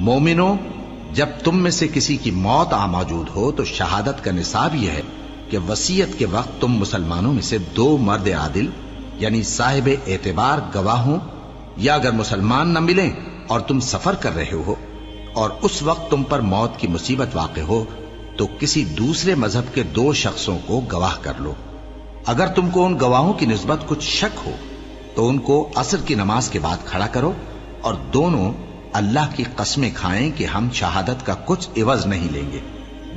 مومنو، جب تم میں سے کسی کی موت آ موجود ہو تو شہادت کا نصاب یہ ہے کہ وصیت کے وقت تم مسلمانوں میں سے 2 مرد عادل یعنی صاحب اعتبار گواہ ہوں، یا اگر مسلمان نہ ملیں اور تم سفر کر رہے ہو اور اس وقت تم پر موت کی مصیبت واقع ہو تو کسی دوسرے مذہب کے 2 شخصوں کو گواہ کر لو۔ اگر تم کو ان گواہوں کی نسبت کچھ شک ہو تو ان کو عصر کی نماز کے بعد کھڑا کرو اور دونوں اللہ کی قسمیں کھائیں کہ ہم شہادت کا کچھ عوض نہیں لیں گے،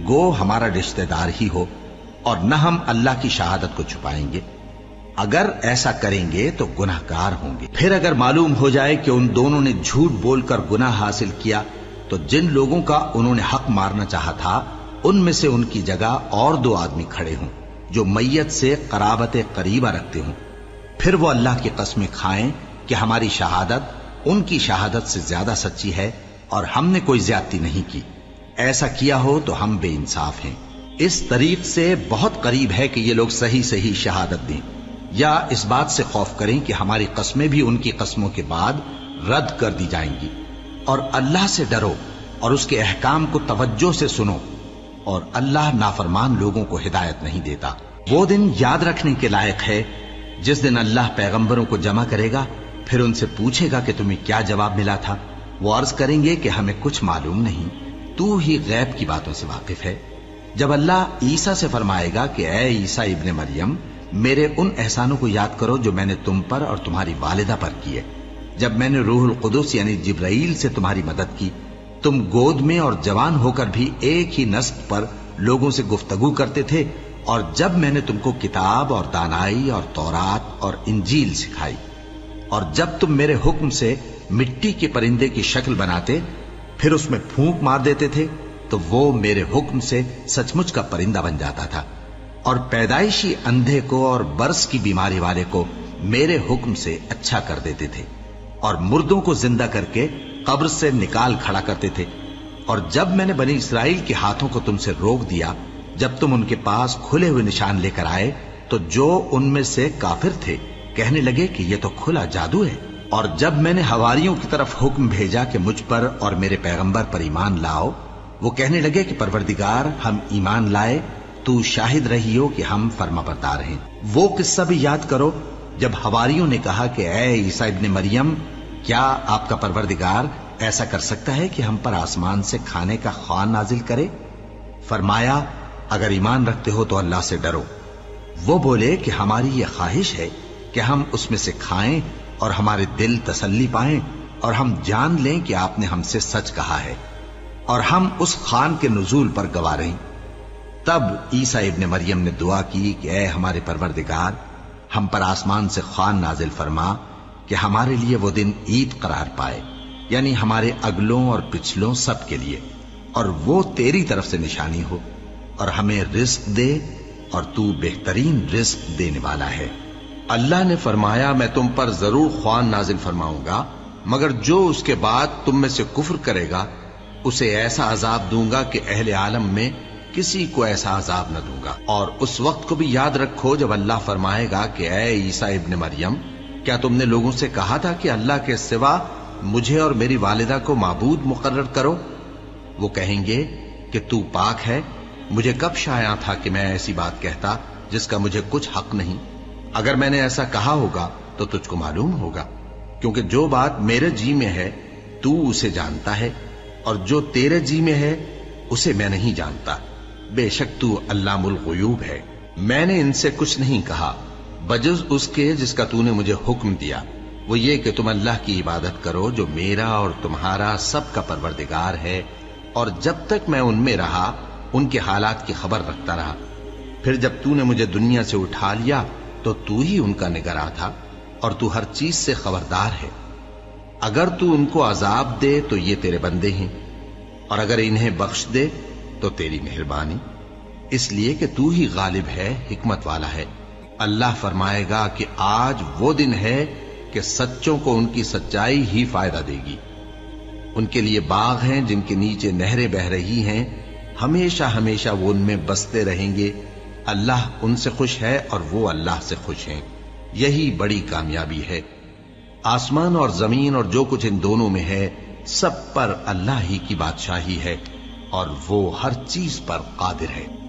گو ہمارا رشتہ دار ہی ہو، اور نہ ہم اللہ کی شہادت کو چھپائیں گے۔ اگر ایسا کریں گے تو گناہ گار ہوں گے۔ پھر اگر معلوم ہو جائے کہ ان دونوں نے جھوٹ بول کر گناہ حاصل کیا تو جن لوگوں کا انہوں نے حق مارنا چاہا تھا ان میں سے ان کی جگہ اور 2 آدمی کھڑے ہوں جو میت سے قرابت قریبہ رکھتے ہوں، پھر وہ اللہ کی قسمیں کھائیں کہ ہماری شہادت ان کی شہادت سے زیادہ سچی ہے اور ہم نے کوئی زیادتی نہیں کی۔ ایسا کیا ہو تو ہم بے انصاف ہیں۔ اس طریق سے بہت قریب ہے کہ یہ لوگ صحیح شہادت دیں، یا اس بات سے خوف کریں کہ ہماری قسمیں بھی ان کی قسموں کے بعد رد کر دی جائیں گی۔ اور اللہ سے ڈرو اور اس کے احکام کو توجہ سے سنو، اور اللہ نافرمان لوگوں کو ہدایت نہیں دیتا۔ وہ دن یاد رکھنے کے لائق ہے جس دن اللہ پیغمبروں کو جمع کرے گا، پھر ان سے پوچھے گا کہ تمہیں کیا جواب ملا تھا۔ وہ عرض کریں گے کہ ہمیں کچھ معلوم نہیں، تو ہی غیب کی باتوں سے واقف ہے۔ جب اللہ عیسیٰ سے فرمائے گا کہ اے عیسیٰ ابن مریم، میرے ان احسانوں کو یاد کرو جو میں نے تم پر اور تمہاری والدہ پر کیے، جب میں نے روح القدس یعنی جبرائیل سے تمہاری مدد کی، تم گود میں اور جوان ہو کر بھی ایک ہی نسق پر لوگوں سے گفتگو کرتے تھے، اور جب میں نے تم کو کتاب اور دانائی اور تورات اور انجیل سکھائی، اور جب تم میرے حکم سے مٹی کے پرندے کی شکل بناتے پھر اس میں پھونک مار دیتے تھے تو وہ میرے حکم سے سچ مچ کا پرندہ بن جاتا تھا، اور پیدائشی اندھے کو اور برس کی بیماری والے کو میرے حکم سے اچھا کر دیتے تھے، اور مردوں کو زندہ کر کے قبر سے نکال کھڑا کرتے تھے۔ اور جب میں نے بنی اسرائیل کے ہاتھوں کو تم سے روک دیا جب تم ان کے پاس کھلے ہوئے نشان لے کر آئے تو جو ان میں سے کافر تھے کہنے لگے کہ یہ تو کھلا جادو ہے۔ اور جب میں نے حواریوں کی طرف حکم بھیجا کہ مجھ پر اور میرے پیغمبر پر ایمان لاؤ، وہ کہنے لگے کہ پروردگار ہم ایمان لائے، تو شاہد رہی ہو کہ ہم فرما بردار ہیں۔ وہ قصہ بھی یاد کرو جب حواریوں نے کہا کہ اے عیسیٰ ابن مریم، کیا آپ کا پروردگار ایسا کر سکتا ہے کہ ہم پر آسمان سے کھانے کا خوان نازل کرے؟ فرمایا اگر ایمان رکھتے ہو تو اللہ سے ڈرو۔ وہ بولے کہ ہماری یہ خواہش ہے کہ ہم اس میں سے کھائیں اور ہمارے دل تسلی پائیں اور ہم جان لیں کہ آپ نے ہم سے سچ کہا ہے، اور ہم اس خوان کے نزول پر گواہ رہیں۔ تب عیسیٰ ابن مریم نے دعا کی کہ اے ہمارے پروردگار، ہم پر آسمان سے خوان نازل فرما کہ ہمارے لیے وہ دن عید قرار پائے، یعنی ہمارے اگلوں اور پچھلوں سب کے لیے، اور وہ تیری طرف سے نشانی ہو، اور ہمیں رزق دے اور تو بہترین رزق دینے والا ہے۔ اللہ نے فرمایا میں تم پر ضرور خوان نازل فرماؤں گا، مگر جو اس کے بعد تم میں سے کفر کرے گا اسے ایسا عذاب دوں گا کہ اہل عالم میں کسی کو ایسا عذاب نہ دوں گا۔ اور اس وقت کو بھی یاد رکھو جب اللہ فرمائے گا کہ اے عیسیٰ ابن مریم، کیا تم نے لوگوں سے کہا تھا کہ اللہ کے سوا مجھے اور میری والدہ کو معبود مقرر کرو؟ وہ کہیں گے کہ تو پاک ہے، مجھے کب شایع تھا کہ میں ایسی بات کہتا جس کا مجھے کچھ حق نہیں۔ اگر میں نے ایسا کہا ہوگا تو تجھ کو معلوم ہوگا، کیونکہ جو بات میرے جی میں ہے تو اسے جانتا ہے، اور جو تیرے جی میں ہے اسے میں نہیں جانتا۔ بے شک تو علام الغیوب ہے۔ میں نے ان سے کچھ نہیں کہا بجز اس کے جس کا تو نے مجھے حکم دیا، وہ یہ کہ تم اللہ کی عبادت کرو جو میرا اور تمہارا سب کا پروردگار ہے، اور جب تک میں ان میں رہا ان کے حالات کی خبر رکھتا رہا۔ پھر جب تو نے مجھے دنیا سے اٹھا لیا تو ہی ان کا نگراں تھا، اور تو ہر چیز سے خبردار ہے۔ اگر تو ان کو عذاب دے تو یہ تیرے بندے ہیں، اور اگر انہیں بخش دے تو تیری مہربانی، اس لیے کہ تو ہی غالب ہے، حکمت والا ہے۔ اللہ فرمائے گا کہ آج وہ دن ہے کہ سچوں کو ان کی سچائی ہی فائدہ دے گی۔ ان کے لیے باغ ہیں جن کے نیچے نہریں بہ رہی ہیں، ہمیشہ ہمیشہ وہ ان میں بستے رہیں گے۔ اللہ ان سے خوش ہے اور وہ اللہ سے خوش ہیں، یہی بڑی کامیابی ہے۔ آسمان اور زمین اور جو کچھ ان دونوں میں ہے سب پر اللہ ہی کی بادشاہی ہے اور وہ ہر چیز پر قادر ہے۔